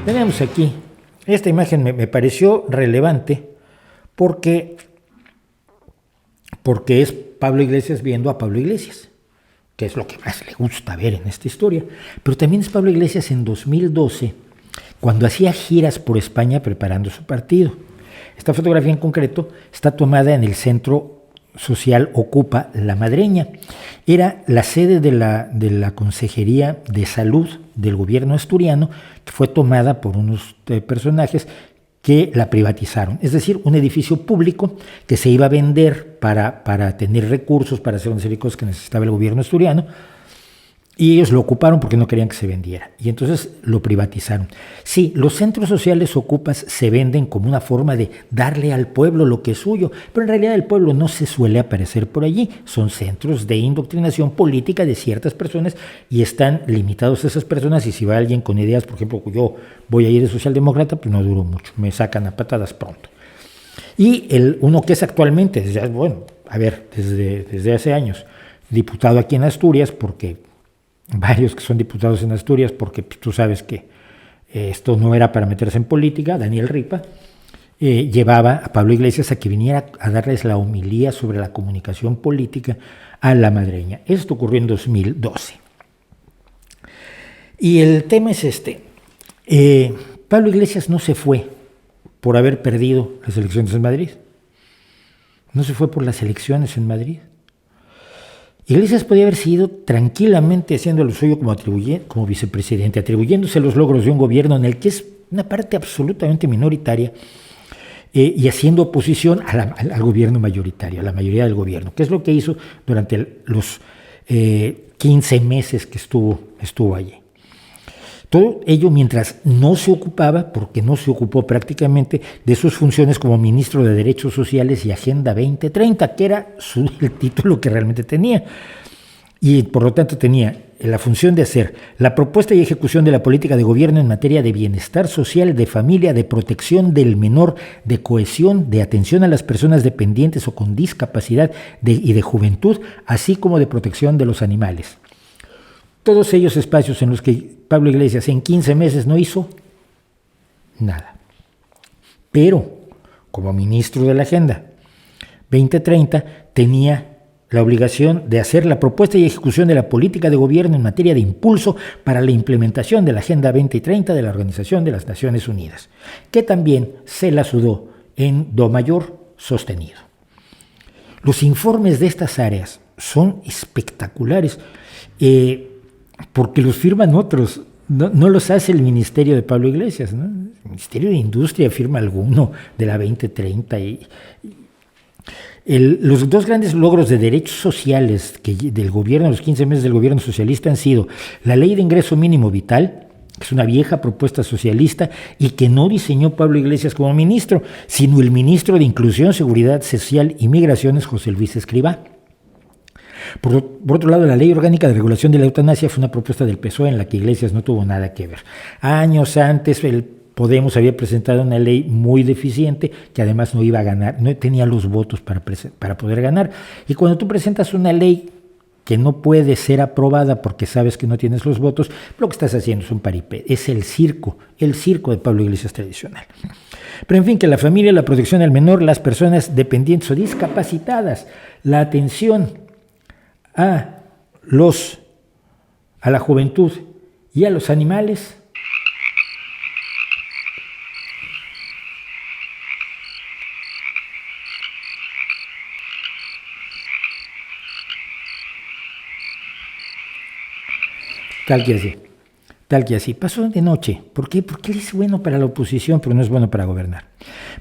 Tenemos aquí, esta imagen me pareció relevante porque es Pablo Iglesias viendo a Pablo Iglesias, que es lo que más le gusta ver en esta historia. Pero también es Pablo Iglesias en 2012, cuando hacía giras por España preparando su partido. Esta fotografía en concreto está tomada en el Centro Social Ocupa La Madreña. Era la sede de la Consejería de Salud del gobierno asturiano, que fue tomada por unos personajes que la privatizaron. Es decir, un edificio público que se iba a vender para tener recursos, para hacer una serie de cosas que necesitaba el gobierno asturiano, y ellos lo ocuparon porque no querían que se vendiera, y entonces lo privatizaron. Sí, los centros sociales ocupas se venden como una forma de darle al pueblo lo que es suyo, pero en realidad el pueblo no se suele aparecer por allí. Son centros de indoctrinación política de ciertas personas y están limitados a esas personas, y si va alguien con ideas, por ejemplo, yo voy a ir de socialdemócrata, pues no duro mucho, me sacan a patadas pronto. Y uno que es actualmente, desde hace años, diputado aquí en Asturias, porque varios que son diputados en Asturias, porque tú sabes que esto no era para meterse en política, Daniel Ripa, llevaba a Pablo Iglesias a que viniera a darles la homilía sobre la comunicación política a La Madreña. Esto ocurrió en 2012. Y el tema es este. Pablo Iglesias no se fue por haber perdido las elecciones en Madrid. No se fue por las elecciones en Madrid. Iglesias podía haber seguido tranquilamente haciendo lo suyo como vicepresidente, atribuyéndose los logros de un gobierno en el que es una parte absolutamente minoritaria, y haciendo oposición al gobierno mayoritario, a la mayoría del gobierno, que es lo que hizo durante los 15 meses que estuvo allí. Todo ello mientras no se ocupaba, porque no se ocupó prácticamente, de sus funciones como ministro de Derechos Sociales y Agenda 2030, que era el título que realmente tenía. Y por lo tanto tenía la función de hacer la propuesta y ejecución de la política de gobierno en materia de bienestar social, de familia, de protección del menor, de cohesión, de atención a las personas dependientes o con discapacidad y de juventud, así como de protección de los animales. Todos ellos espacios en los que Pablo Iglesias en 15 meses no hizo nada. Pero, como ministro de la Agenda 2030, tenía la obligación de hacer la propuesta y ejecución de la política de gobierno en materia de impulso para la implementación de la Agenda 2030 de la Organización de las Naciones Unidas, que también se la sudó en do mayor sostenido. Los informes de estas áreas son espectaculares, porque los firman otros, no los hace el ministerio de Pablo Iglesias, ¿no? El Ministerio de Industria firma alguno de la 2030. Los dos grandes logros de derechos sociales del gobierno, los 15 meses del gobierno socialista, han sido la Ley de Ingreso Mínimo Vital, que es una vieja propuesta socialista y que no diseñó Pablo Iglesias como ministro, sino el ministro de Inclusión, Seguridad Social y Migraciones, José Luis Escrivá. Por otro lado, la Ley Orgánica de Regulación de la Eutanasia fue una propuesta del PSOE en la que Iglesias no tuvo nada que ver. Años antes, el Podemos había presentado una ley muy deficiente que además no iba a ganar, no tenía los votos para poder ganar. Y cuando tú presentas una ley que no puede ser aprobada porque sabes que no tienes los votos, lo que estás haciendo es un paripé, es el circo de Pablo Iglesias tradicional. Pero en fin, que la familia, la protección al menor, las personas dependientes o discapacitadas, la atención a la juventud y a los animales, tal que así. Pasó de noche. ¿Por qué? Porque él es bueno para la oposición, pero no es bueno para gobernar.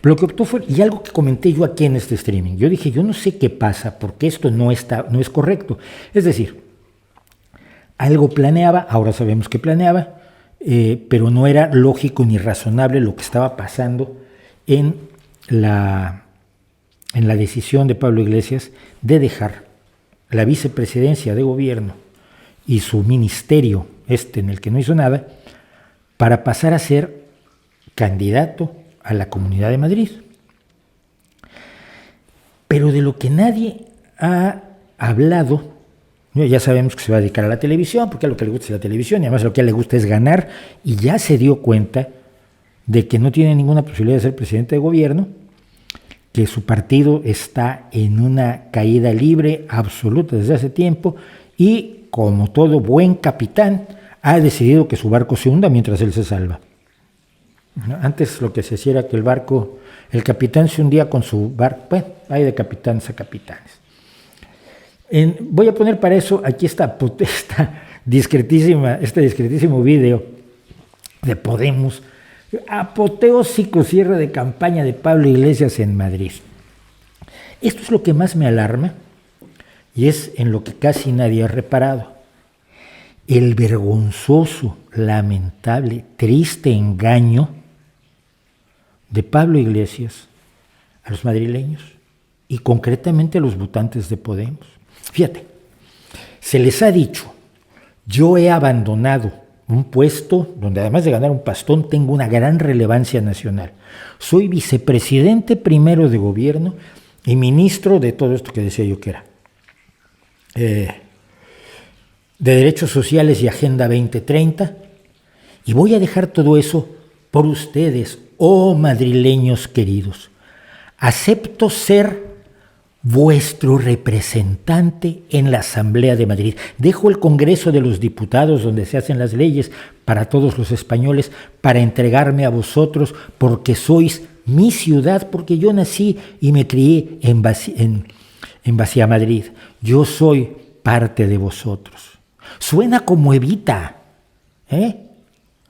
Pero lo que optó fue, y algo que comenté yo aquí en este streaming, yo dije, yo no sé qué pasa, porque esto no es correcto. Es decir, algo planeaba, ahora sabemos que planeaba, pero no era lógico ni razonable lo que estaba pasando en la decisión de Pablo Iglesias de dejar la vicepresidencia de gobierno y su ministerio, en el que no hizo nada, para pasar a ser candidato a la Comunidad de Madrid. Pero de lo que nadie ha hablado, ya sabemos que se va a dedicar a la televisión, porque a lo que le gusta es la televisión, y además lo que a él le gusta es ganar, y ya se dio cuenta de que no tiene ninguna posibilidad de ser presidente de gobierno, que su partido está en una caída libre absoluta desde hace tiempo y, como todo buen capitán, ha decidido que su barco se hunda mientras él se salva. Antes lo que se hacía era que el capitán se hundía con su barco. Bueno, hay de capitanes a capitanes. Voy a poner para eso, aquí está este discretísimo video de Podemos, apoteósico cierre de campaña de Pablo Iglesias en Madrid. Esto es lo que más me alarma y es en lo que casi nadie ha reparado. El vergonzoso, lamentable, triste engaño de Pablo Iglesias a los madrileños y concretamente a los votantes de Podemos. Fíjate, se les ha dicho, yo he abandonado un puesto donde además de ganar un pastón tengo una gran relevancia nacional. Soy vicepresidente primero de gobierno y ministro de todo esto que decía yo que era. De Derechos Sociales y Agenda 2030. Y voy a dejar todo eso por ustedes, oh madrileños queridos. Acepto ser vuestro representante en la Asamblea de Madrid. Dejo el Congreso de los Diputados, donde se hacen las leyes para todos los españoles, para entregarme a vosotros, porque sois mi ciudad, porque yo nací y me crié en Vacía Madrid. Yo soy parte de vosotros. Suena como Evita,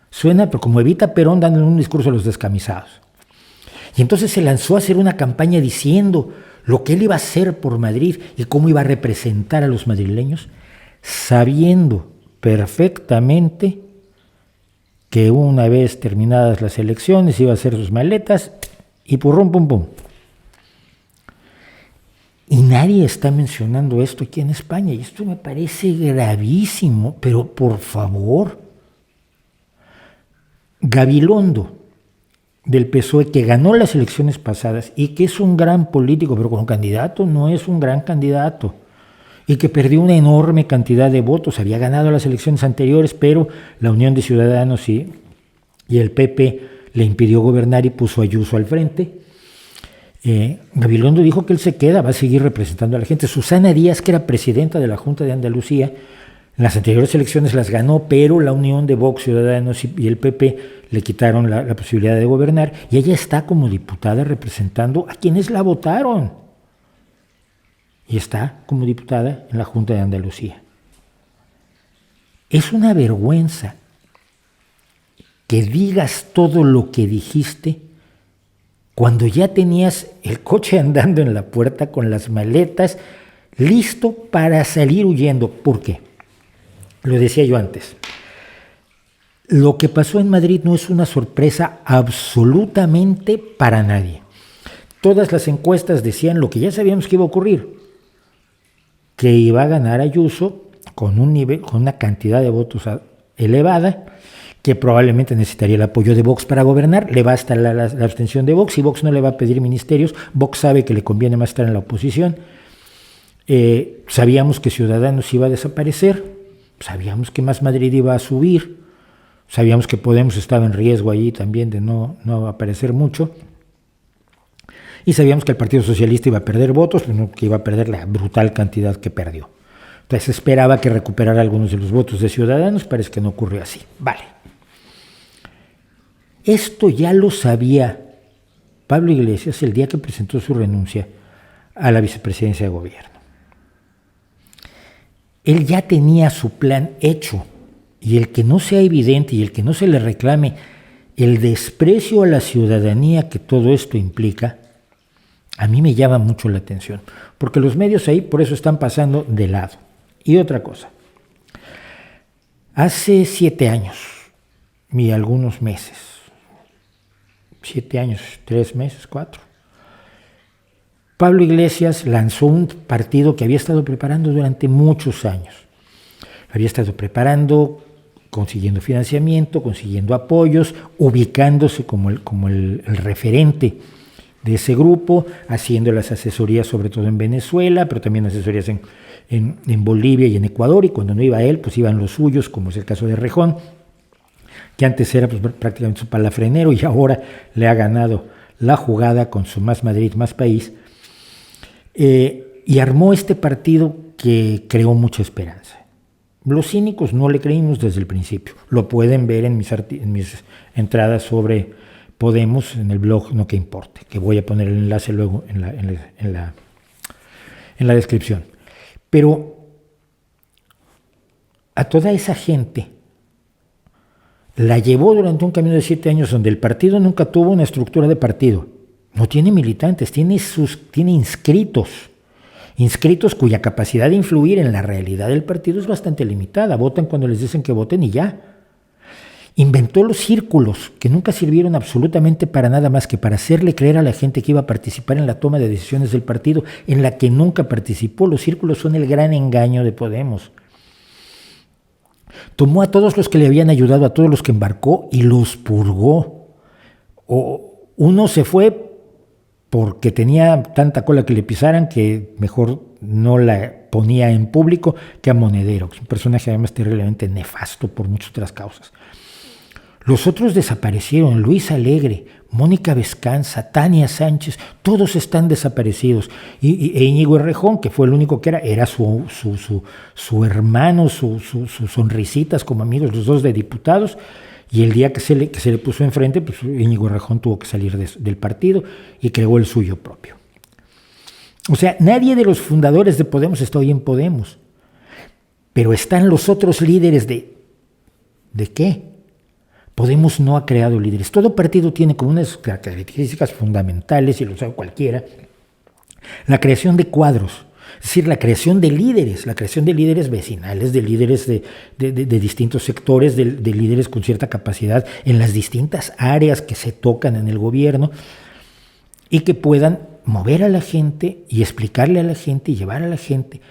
Suena como Evita Perón dando un discurso a los descamisados. Y entonces se lanzó a hacer una campaña diciendo lo que él iba a hacer por Madrid y cómo iba a representar a los madrileños, sabiendo perfectamente que una vez terminadas las elecciones iba a hacer sus maletas y purrum pum pum. Y nadie está mencionando esto aquí en España, y esto me parece gravísimo, pero por favor. Gabilondo, del PSOE, que ganó las elecciones pasadas y que es un gran político, pero como candidato no es un gran candidato, y que perdió una enorme cantidad de votos, había ganado las elecciones anteriores, pero la Unión de Ciudadanos y el PP le impidió gobernar y puso a Ayuso al frente. Gabilondo dijo que él se queda, va a seguir representando a la gente. Susana Díaz, que era presidenta de la Junta de Andalucía, en las anteriores elecciones las ganó, pero la unión de Vox, Ciudadanos y el PP le quitaron la posibilidad de gobernar, y ella está como diputada representando a quienes la votaron. Y está como diputada en la Junta de Andalucía. Es una vergüenza que digas todo lo que dijiste cuando ya tenías el coche andando en la puerta con las maletas, listo para salir huyendo. ¿Por qué? Lo decía yo antes. Lo que pasó en Madrid no es una sorpresa absolutamente para nadie. Todas las encuestas decían lo que ya sabíamos que iba a ocurrir, que iba a ganar Ayuso con una cantidad de votos elevada, que probablemente necesitaría el apoyo de Vox para gobernar. Le basta la abstención de Vox, y Vox no le va a pedir ministerios. Vox sabe que le conviene más estar en la oposición. Sabíamos que Ciudadanos iba a desaparecer, sabíamos que Más Madrid iba a subir, sabíamos que Podemos estaba en riesgo allí también de no aparecer mucho, y sabíamos que el Partido Socialista iba a perder votos, pero que iba a perder la brutal cantidad que perdió. Entonces esperaba que recuperara algunos de los votos de Ciudadanos, parece que no ocurrió así. Vale. Esto ya lo sabía Pablo Iglesias el día que presentó su renuncia a la vicepresidencia de gobierno. Él ya tenía su plan hecho, y el que no sea evidente y el que no se le reclame el desprecio a la ciudadanía que todo esto implica, a mí me llama mucho la atención, porque los medios ahí por eso están pasando de lado. Y otra cosa, hace 7 años y algunos meses, 7 años, 3 meses, 4, Pablo Iglesias lanzó un partido que había estado preparando durante muchos años. Había estado preparando, consiguiendo financiamiento, consiguiendo apoyos, ubicándose como el referente de ese grupo, haciendo las asesorías sobre todo en Venezuela, pero también asesorías en Bolivia y en Ecuador, y cuando no iba él, pues iban los suyos, como es el caso de Rejón. que antes era pues, prácticamente su palafrenero y ahora le ha ganado la jugada con su Más Madrid, Más País, y armó este partido que creó mucha esperanza. Los cínicos no le creímos desde el principio. Lo pueden ver en mis entradas sobre Podemos en el blog No Que Importe, que voy a poner el enlace luego en la descripción. Pero a toda esa gente la llevó durante un camino de 7 años donde el partido nunca tuvo una estructura de partido. No tiene militantes, tiene inscritos cuya capacidad de influir en la realidad del partido es bastante limitada. Votan cuando les dicen que voten y ya. Inventó los círculos, que nunca sirvieron absolutamente para nada más que para hacerle creer a la gente que iba a participar en la toma de decisiones del partido, en la que nunca participó. Los círculos son el gran engaño de Podemos. Tomó a todos los que le habían ayudado, a todos los que embarcó, y los purgó. Uno se fue porque tenía tanta cola que le pisaran que mejor no la ponía en público que a Monedero, que es un personaje además terriblemente nefasto por muchas otras causas. Los otros desaparecieron: Luis Alegre, Mónica Vescanza, Tania Sánchez, todos están desaparecidos. E Íñigo Errejón, que fue el único que era su hermano, sus sonrisitas como amigos, los dos de diputados. Y el día que se le puso enfrente, pues Íñigo Errejón tuvo que salir del partido y creó el suyo propio. O sea, nadie de los fundadores de Podemos está hoy en Podemos. Pero están los otros líderes ¿de qué? Podemos no ha creado líderes. Todo partido tiene como unas características fundamentales, y lo sabe cualquiera, la creación de cuadros, es decir, la creación de líderes vecinales, de líderes de distintos sectores, de líderes con cierta capacidad en las distintas áreas que se tocan en el gobierno y que puedan mover a la gente y explicarle a la gente y llevar a la gente.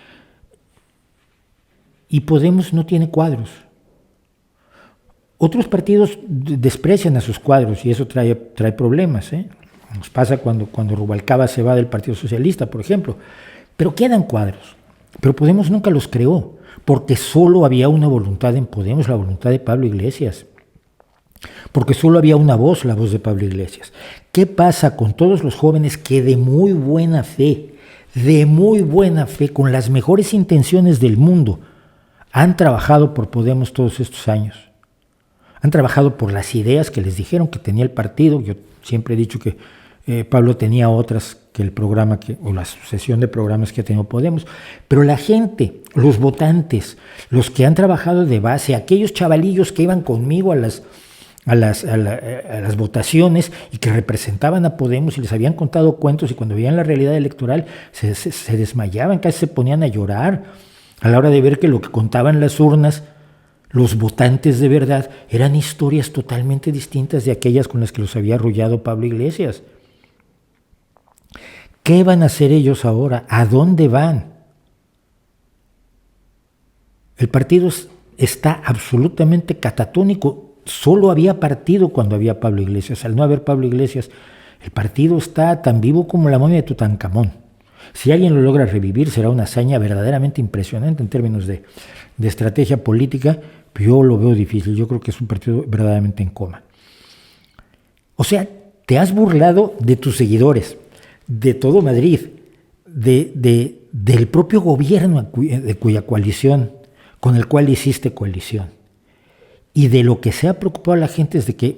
Y Podemos no tiene cuadros. Otros partidos desprecian a sus cuadros y eso trae problemas. Nos pasa cuando Rubalcaba se va del Partido Socialista, por ejemplo. Pero quedan cuadros. Pero Podemos nunca los creó, porque solo había una voluntad en Podemos, la voluntad de Pablo Iglesias. Porque solo había una voz, la voz de Pablo Iglesias. ¿Qué pasa con todos los jóvenes que de muy buena fe, con las mejores intenciones del mundo, han trabajado por Podemos todos estos años? Han trabajado por las ideas que les dijeron que tenía el partido. Yo siempre he dicho que Pablo tenía otras que el programa o la sucesión de programas que ha tenido Podemos. Pero la gente, los votantes, los que han trabajado de base, aquellos chavalillos que iban conmigo a las votaciones y que representaban a Podemos y les habían contado cuentos, y cuando veían la realidad electoral se desmayaban, casi se ponían a llorar a la hora de ver que lo que contaban las urnas, los votantes de verdad, eran historias totalmente distintas de aquellas con las que los había arrullado Pablo Iglesias. ¿Qué van a hacer ellos ahora? ¿A dónde van? El partido está absolutamente catatónico. Solo había partido cuando había Pablo Iglesias. Al no haber Pablo Iglesias, el partido está tan vivo como la momia de Tutankamón. Si alguien lo logra revivir, será una hazaña verdaderamente impresionante en términos de estrategia política. Yo lo veo difícil. Yo creo que es un partido verdaderamente en coma. O sea, te has burlado de tus seguidores, de todo Madrid, del propio gobierno de cuya coalición, con el cual hiciste coalición. Y de lo que se ha preocupado la gente es de que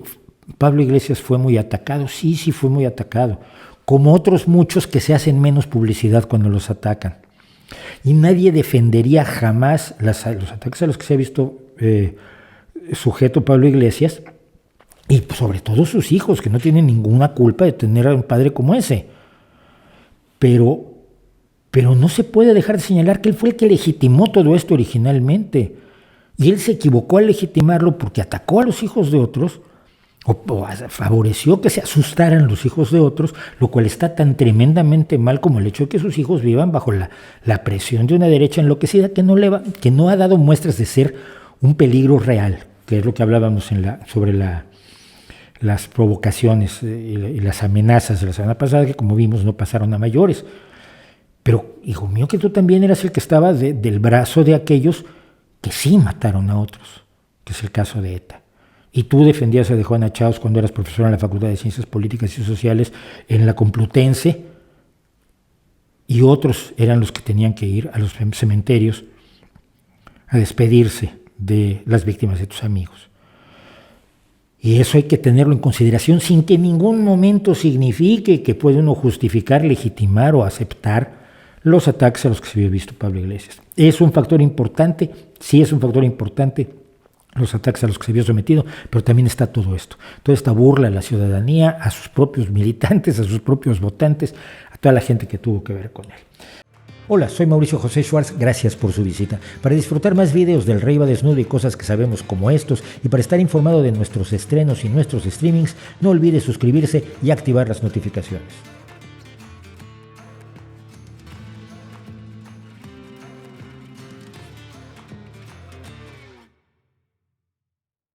Pablo Iglesias fue muy atacado. Sí, fue muy atacado. Como otros muchos que se hacen menos publicidad cuando los atacan. Y nadie defendería jamás los ataques a los que se ha visto sujeto Pablo Iglesias, y sobre todo sus hijos, que no tienen ninguna culpa de tener a un padre como ese. Pero no se puede dejar de señalar que él fue el que legitimó todo esto originalmente. Y él se equivocó al legitimarlo porque atacó a los hijos de otros, o favoreció que se asustaran los hijos de otros, lo cual está tan tremendamente mal como el hecho de que sus hijos vivan bajo la presión de una derecha enloquecida que no ha dado muestras de ser un peligro real, que es lo que hablábamos sobre las provocaciones y las amenazas de la semana pasada, que como vimos no pasaron a mayores. Pero, hijo mío, que tú también eras el que estaba del brazo de aquellos que sí mataron a otros, que es el caso de ETA. Y tú defendías a de Juana Chaos cuando eras profesora en la Facultad de Ciencias Políticas y Sociales en la Complutense, y otros eran los que tenían que ir a los cementerios a despedirse de las víctimas de tus amigos. Y eso hay que tenerlo en consideración sin que en ningún momento signifique que puede uno justificar, legitimar o aceptar los ataques a los que se había visto Pablo Iglesias. Es un factor importante, sí es un factor importante los ataques a los que se vio sometido, pero también está todo esto, toda esta burla a la ciudadanía, a sus propios militantes, a sus propios votantes, a toda la gente que tuvo que ver con él. Hola, soy Mauricio José Schwartz, gracias por su visita. Para disfrutar más videos del Rey va desnudo y cosas que sabemos como estos, y para estar informado de nuestros estrenos y nuestros streamings, no olvide suscribirse y activar las notificaciones.